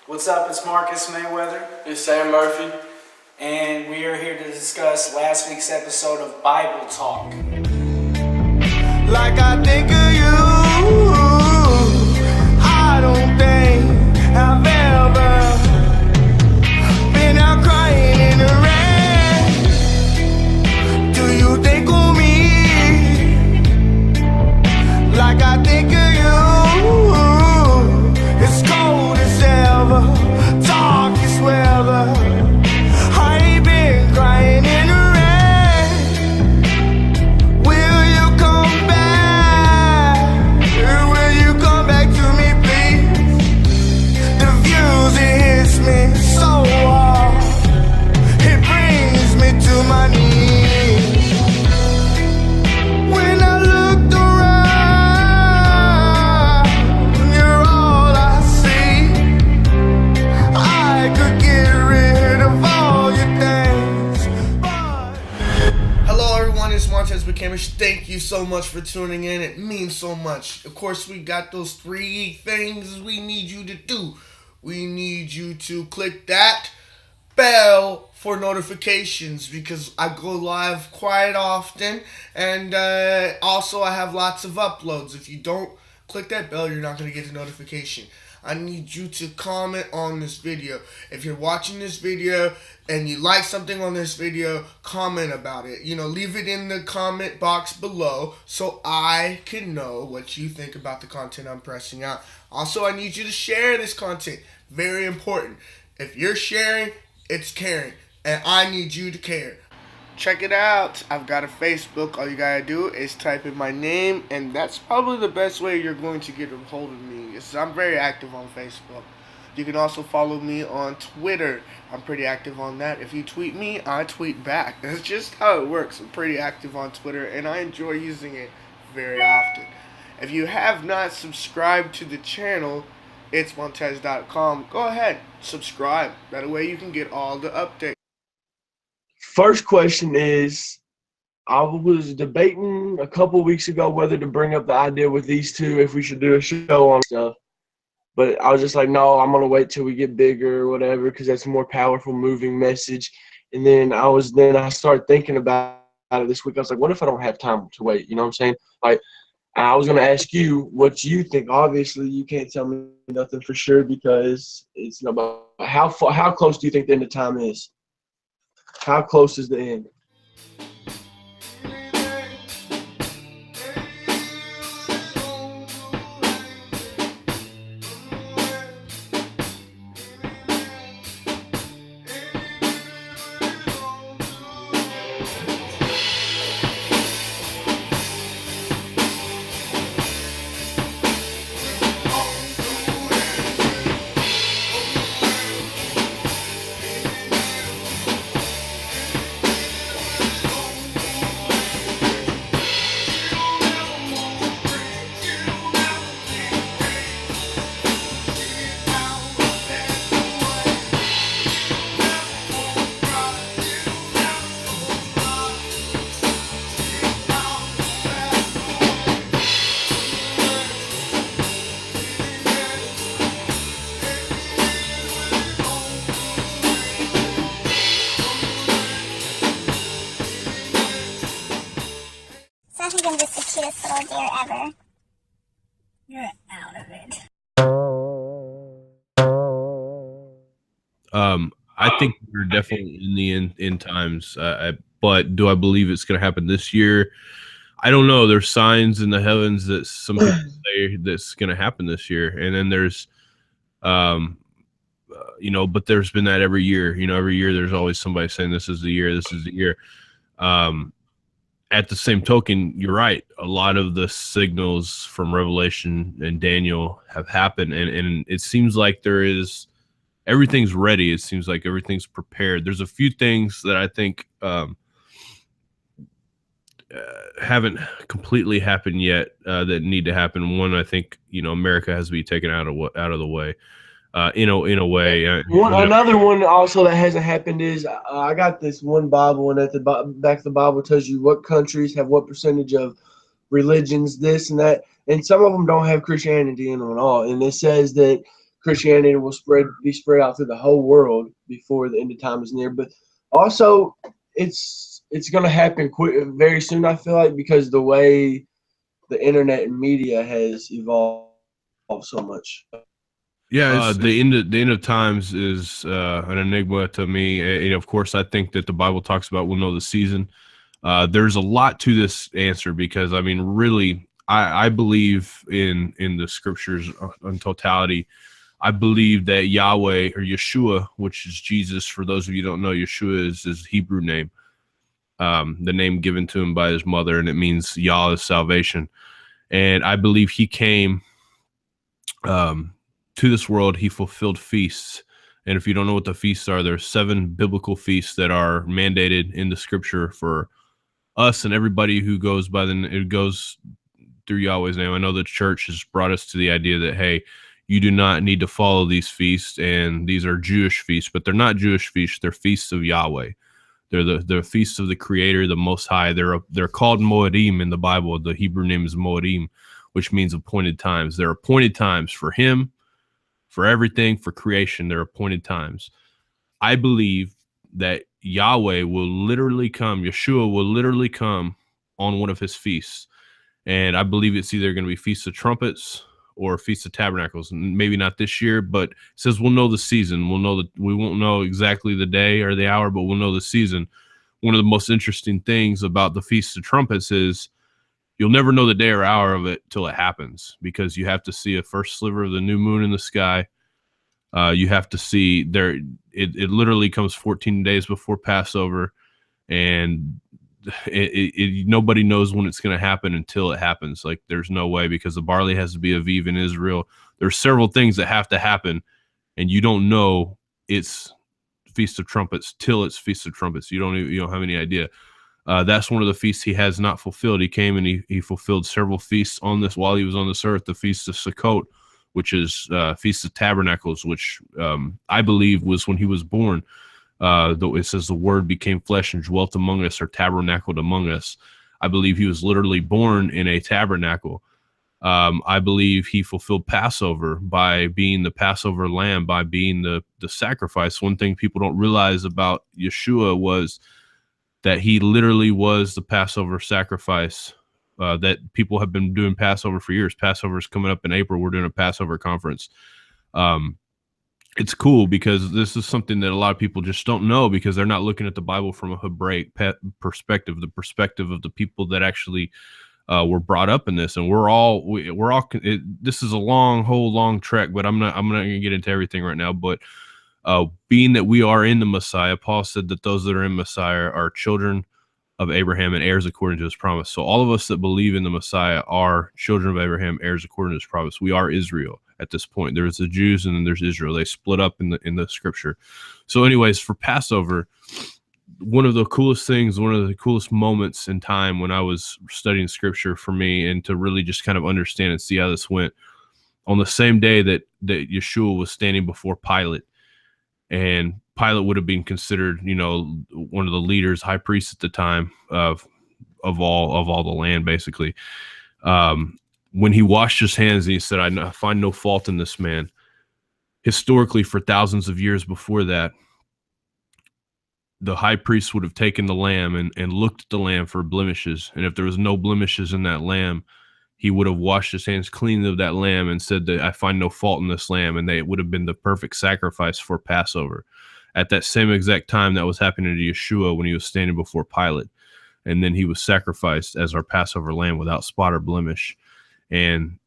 What's up? It's Marcus Mayweather. It's Sam Murphy. And we are here to discuss last week's episode of Bible Talk. Like I think of you, I don't think I've ever been out crying in the rain. Do you think of me? Like I think of you, it's cold as ever, dark as weather. I ain't been crying in the rain. Will you come back? Will you come back to me, please? The views, it hits me so hard. It brings me to my knees. When I looked around, you're all I see. I could get rid of all your things, but... Hello everyone, it's itsmontez.com. Thank you so much for tuning in. It means so much. Of course, we got those 3 things we need you to do. We need you to click that bell for notifications because I go live quite often, and also I have lots of uploads. If you don't click that bell, you're not going to get a notification. I need you to comment on this video. If you're watching this video and you like something on this video, comment about it. Leave it in the comment box below so I can know what you think about the content I'm pressing out. Also, I need you to share this content. Very important. If you're sharing, it's caring, and I need you to care. Check it out. I've got a Facebook. All you gotta do is type in my name, and that's probably the best way you're going to get a hold of me. I'm very active on Facebook. You can also follow me on Twitter. I'm pretty active on that. If you tweet me, I tweet back. That's just how it works. I'm pretty active on Twitter, and I enjoy using it very often. If you have not subscribed to the channel, itsmontez.com, go ahead, subscribe. That way you can get all the updates. First question is, I was debating a couple weeks ago whether to bring up the idea with these two if we should do a show on stuff. But I was just like, no, I'm going to wait till we get bigger or whatever because that's a more powerful, moving message. And then I started thinking about it this week. I was like, what if I don't have time to wait? You know what I'm saying? Like, I was going to ask you what you think. Obviously, you can't tell me nothing for sure because it's not about how close do you think the end of time is? How close is the end? I think I'm just the cutest little deer ever. You're out of it. I think we're definitely in the end times, but do I believe it's going to happen this year? I don't know. There's signs in the heavens that some people say that's going to happen this year, and then there's, but there's been that every year. Every year there's always somebody saying this is the year, this is the year. At the same token, you're right. A lot of the signals from Revelation and Daniel have happened, and it seems like everything's ready. It seems like everything's prepared. There's a few things that I think haven't completely happened yet that need to happen. One, I think America has to be taken out of the way. In a way. Another one also that hasn't happened is I got this one Bible, and at the back of the Bible tells you what countries have what percentage of religions, this and that, and some of them don't have Christianity in them at all. And it says that Christianity will be spread out through the whole world before the end of time is near. But also, it's going to happen very soon, I feel like, because the way the internet and media has evolved so much. Yeah, the end of times is an enigma to me. And of course, I think that the Bible talks about we'll know the season. There's a lot to this answer because, I mean, really, I believe in the scriptures in totality. I believe that Yahweh, or Yeshua, which is Jesus, for those of you who don't know, Yeshua is his Hebrew name, the name given to him by his mother, and it means Yah is salvation. And I believe he came to this world. He fulfilled feasts. And if you don't know what the feasts are, there's 7 biblical feasts that are mandated in the scripture for us and everybody who goes through Yahweh's name. I know the church has brought us to the idea that, hey, you do not need to follow these feasts, and these are Jewish feasts, but they're not Jewish feasts. They're feasts of Yahweh. They're the feasts of the Creator, the Most High. They're called Moedim in the Bible. The Hebrew name is Moedim, which means appointed times. They're appointed times for Him, for everything, for creation. They're appointed times. I believe that Yahweh will literally come, Yeshua will literally come on one of His feasts. And I believe it's either going to be Feast of Trumpets or Feast of Tabernacles. Maybe not this year, but it says we'll know the season. We won't know exactly the day or the hour, but we'll know the season. One of the most interesting things about the Feast of Trumpets is you'll never know the day or hour of it till it happens, because you have to see a first sliver of the new moon in the sky. You have to see there. It literally comes 14 days before Passover, and nobody knows when it's going to happen until it happens. Like, there's no way, because the barley has to be Aviv in Israel. There's several things that have to happen, and you don't know it's Feast of Trumpets till it's Feast of Trumpets. You don't have any idea. That's one of the feasts He has not fulfilled. He came and he fulfilled several feasts on this while He was on this earth. The Feast of Sukkot, which is Feast of Tabernacles, which I believe was when He was born. Though it says the Word became flesh and dwelt among us, or tabernacled among us. I believe He was literally born in a tabernacle. I believe He fulfilled Passover by being the Passover lamb, by being the sacrifice. One thing people don't realize about Yeshua was that He literally was the Passover sacrifice. That people have been doing Passover for years. Passover is coming up in April. We're doing a Passover conference. It's cool because this is something that a lot of people just don't know, because they're not looking at the Bible from a Hebraic perspective, the perspective of the people that actually were brought up in this. And this is a long trek, but I'm not going to get into everything right now. But being that we are in the Messiah, Paul said that those that are in Messiah are children of Abraham and heirs according to His promise. So all of us that believe in the Messiah are children of Abraham, heirs according to His promise. We are Israel at this point. There's the Jews and then there's Israel. They split up in the scripture. So anyways, for Passover, one of the coolest things, one of the coolest moments in time when I was studying scripture for me, and to really just kind of understand and see how this went, on the same day that Yeshua was standing before Pilate, and Pilate would have been considered, one of the leaders, high priest at the time of all the land, basically. When he washed his hands and he said, I find no fault in this man. Historically, for thousands of years before that, the high priest would have taken the lamb and looked at the lamb for blemishes. And if there was no blemishes in that lamb, he would have washed his hands clean of that lamb and said that I find no fault in this lamb. And it would have been the perfect sacrifice for Passover. At that same exact time, that was happening to Yeshua when He was standing before Pilate. And then He was sacrificed as our Passover lamb without spot or blemish. And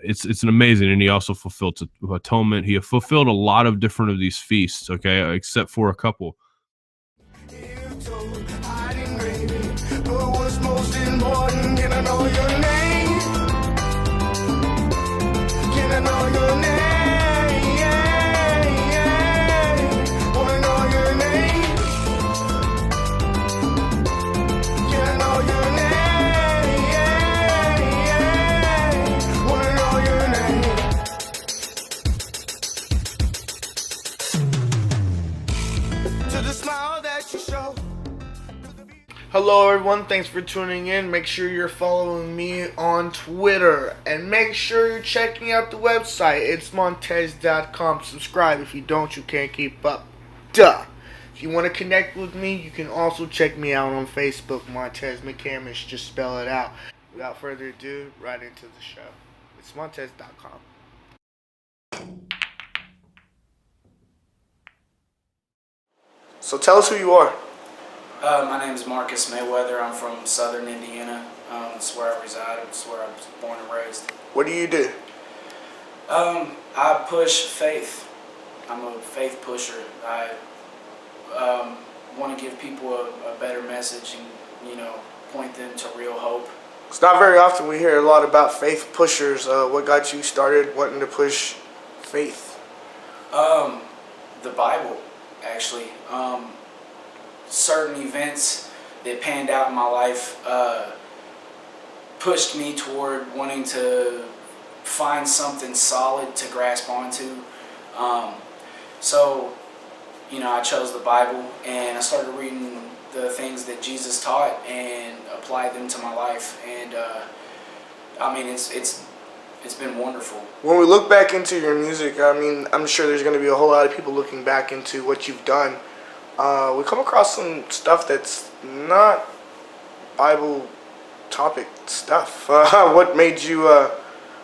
it's an amazing, and He also fulfilled atonement. He fulfilled a lot of different of these feasts, okay, except for a couple. Hello, everyone. Thanks for tuning in. Make sure you're following me on Twitter. And make sure you're checking out the website, itsmontez.com. Subscribe. If you don't, you can't keep up. Duh. If you want to connect with me, you can also check me out on Facebook, Montez McCamish. Just spell it out. Without further ado, right into the show. itsmontez.com. So tell us who you are. My name is Marcus Mayweather. I'm from Southern Indiana. That's where I reside. That's where I was born and raised. What do you do? I push faith. I'm a faith pusher. I want to give people a better message and, point them to real hope. It's not very often we hear a lot about faith pushers. What got you started wanting to push faith? The Bible, actually. Certain events that panned out in my life pushed me toward wanting to find something solid to grasp onto. So, I chose the Bible and I started reading the things that Jesus taught and applied them to my life. And it's been wonderful. When we look back into your music, I'm sure there's going to be a whole lot of people looking back into what you've done. We come across some stuff that's not Bible topic stuff. What made you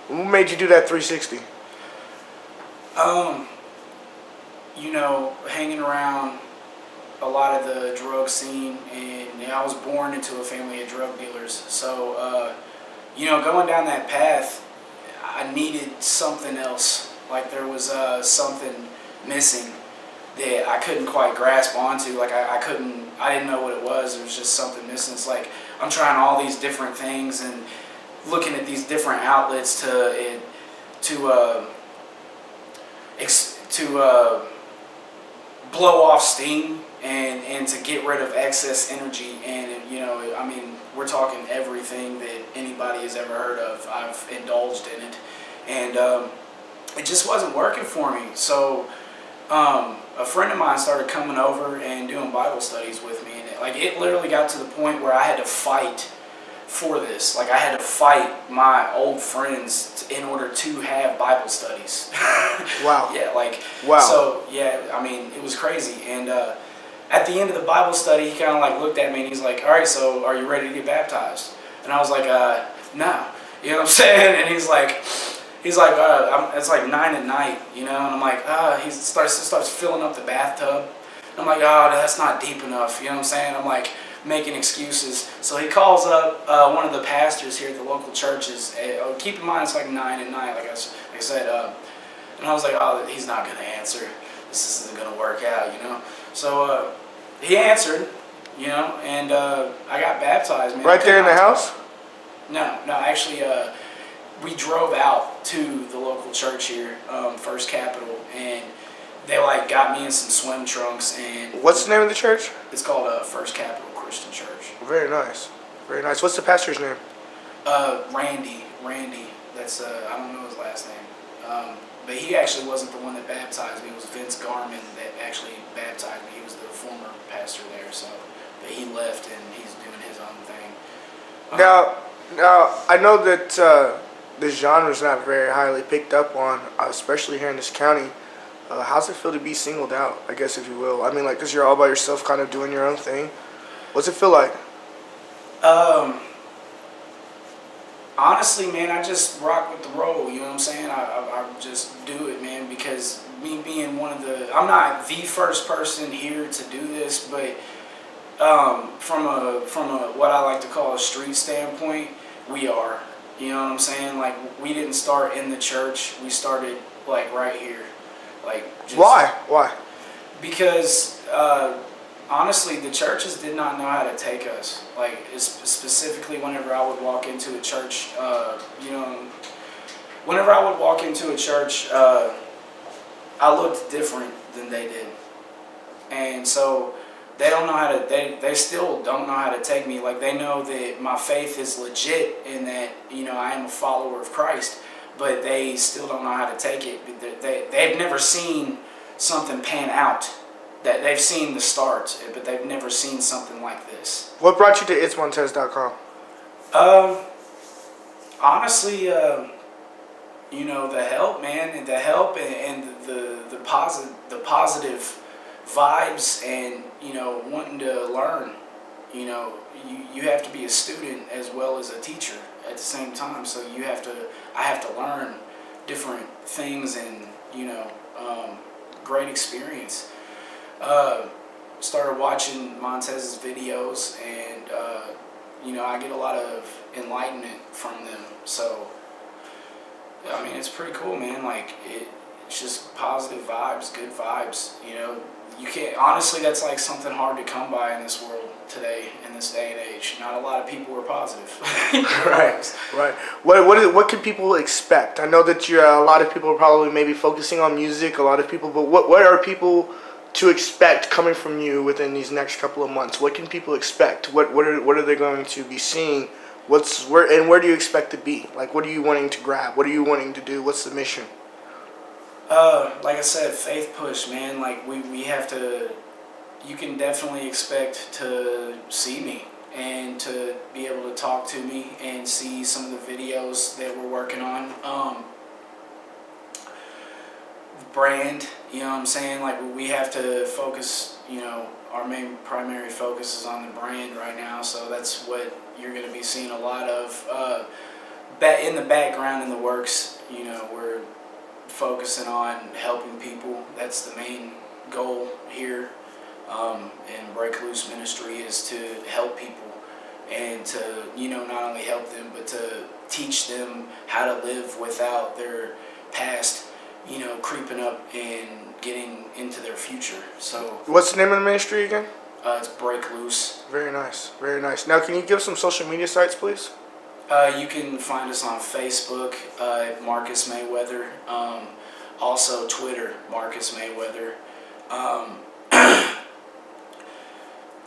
do that 360? Hanging around a lot of the drug scene, and I was born into a family of drug dealers. So, going down that path, I needed something else. Like there was something missing that I couldn't quite grasp onto. Like I didn't know what it was. There was just something missing. It's like I'm trying all these different things and looking at these different outlets to blow off steam and to get rid of excess energy. And we're talking everything that anybody has ever heard of. I've indulged in it, and it just wasn't working for me. So a friend of mine started coming over and doing Bible studies with me, and it literally got to the point where I had to fight for this. Like I had to fight my old friends in order to have Bible studies. Wow. Yeah, wow. So yeah, it was crazy. And at the end of the Bible study, he kind of looked at me and he's like, "All right, so are you ready to get baptized?" And I was like, "No." You know what I'm saying? And he's like, it's like 9 at night, and I'm like, he starts filling up the bathtub. And I'm like, oh, that's not deep enough, you know what I'm saying? I'm like making excuses. So he calls up one of the pastors here at the local churches. Keep in mind, it's like 9 at night, like I said. And I was like, oh, he's not going to answer. This isn't going to work out, So he answered, and I got baptized, man. Right there in the house? No, actually, we drove out to the local church here, First Capital, and they got me in some swim trunks. And what's the name of the church? It's called First Capital Christian Church. Very nice, very nice. What's the pastor's name? Randy. That's I don't know his last name, but he actually wasn't the one that baptized me. It was Vince Garman that actually baptized me. He was the former pastor there, but he left and he's doing his own thing. Now I know that this genre is not very highly picked up on, especially here in this county. How's it feel to be singled out, I guess, if you will? Because you're all by yourself kind of doing your own thing. What's it feel like? Honestly, man, I just rock with the role, you know what I'm saying? I just do it, man, because me being I'm not the first person here to do this, but from a what I like to call a street standpoint, we are. You know what I'm saying? We didn't start in the church. We started right here. Why? Because honestly, the churches did not know how to take us. Specifically, whenever I would walk into a church, whenever I would walk into a church, I looked different than they did, and so they don't know how to. They still don't know how to take me. They know that my faith is legit and that I am a follower of Christ, but they still don't know how to take it. They've never seen something pan out. that they've seen the start, but they've never seen something like this. What brought you to itsmontez.com? Honestly, you know, the help, man, and the positive vibes, and you know, wanting to learn. You know, you have to be a student as well as a teacher at the same time. So I have to learn different things, and you know, great experience. Started watching Montez's videos, and you know, I get a lot of enlightenment from them. So I mean, it's pretty cool, man. Like it's just positive vibes, good vibes. You know, you can't, honestly, that's like something hard to come by in this world today, in this day and age. Not a lot of people are positive. Right. What can people expect? I know that a lot of people are probably maybe focusing on music, a lot of people, but what are people to expect coming from you within these next couple of months? What can people expect? What are they going to be seeing? Where do you expect to be? Like, what are you wanting to grab? What are you wanting to do? What's the mission? Like I said, faith push, man. Like we have to. You can definitely expect to see me and to be able to talk to me and see some of the videos that we're working on. Brand, you know what I'm saying? Like we have to focus. You know, our main primary focus is on the brand right now. So that's what you're going to be seeing a lot of. In the background, in the works. You know, we're focusing on helping people. That's the main goal here. And Break Loose Ministry is to help people and to, you know, not only help them, but to teach them how to live without their past, you know, creeping up and getting into their future. So What's the name of the ministry again? it's Break Loose. Very nice, very nice. Now, can you give some social media sites, please? You can find us on Facebook, Marcus Mayweather. Also Twitter, Marcus Mayweather. I'm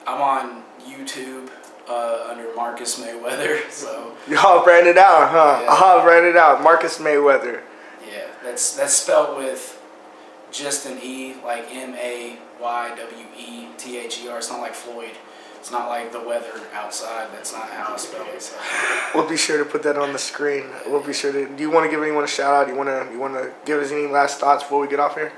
on YouTube under Marcus Mayweather. So Y'all brand it out, huh? Yeah. Brand it out. Marcus Mayweather. yeah, that's spelled with just an E, like Mayweather. It's not like Floyd. It's not like the weather outside. That's not how I spell it. So. We'll be sure to put that on the screen. We'll be sure to. Do you want to give anyone a shout out? You want to give us any last thoughts before we get off here?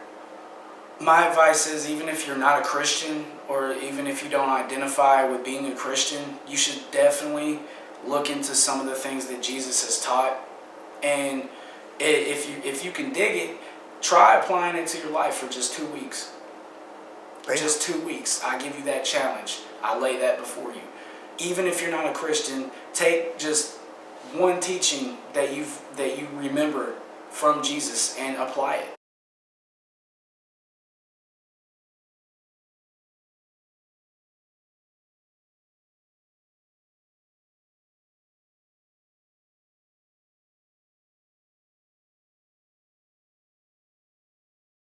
My advice is, even if you're not a Christian, or even if you don't identify with being a Christian, you should definitely look into some of the things that Jesus has taught. And if you can dig it, try applying it to your life for just 2 weeks. Just 2 weeks. I give you that challenge. I lay that before you. Even if you're not a Christian, take just one teaching that you remember from Jesus and apply it.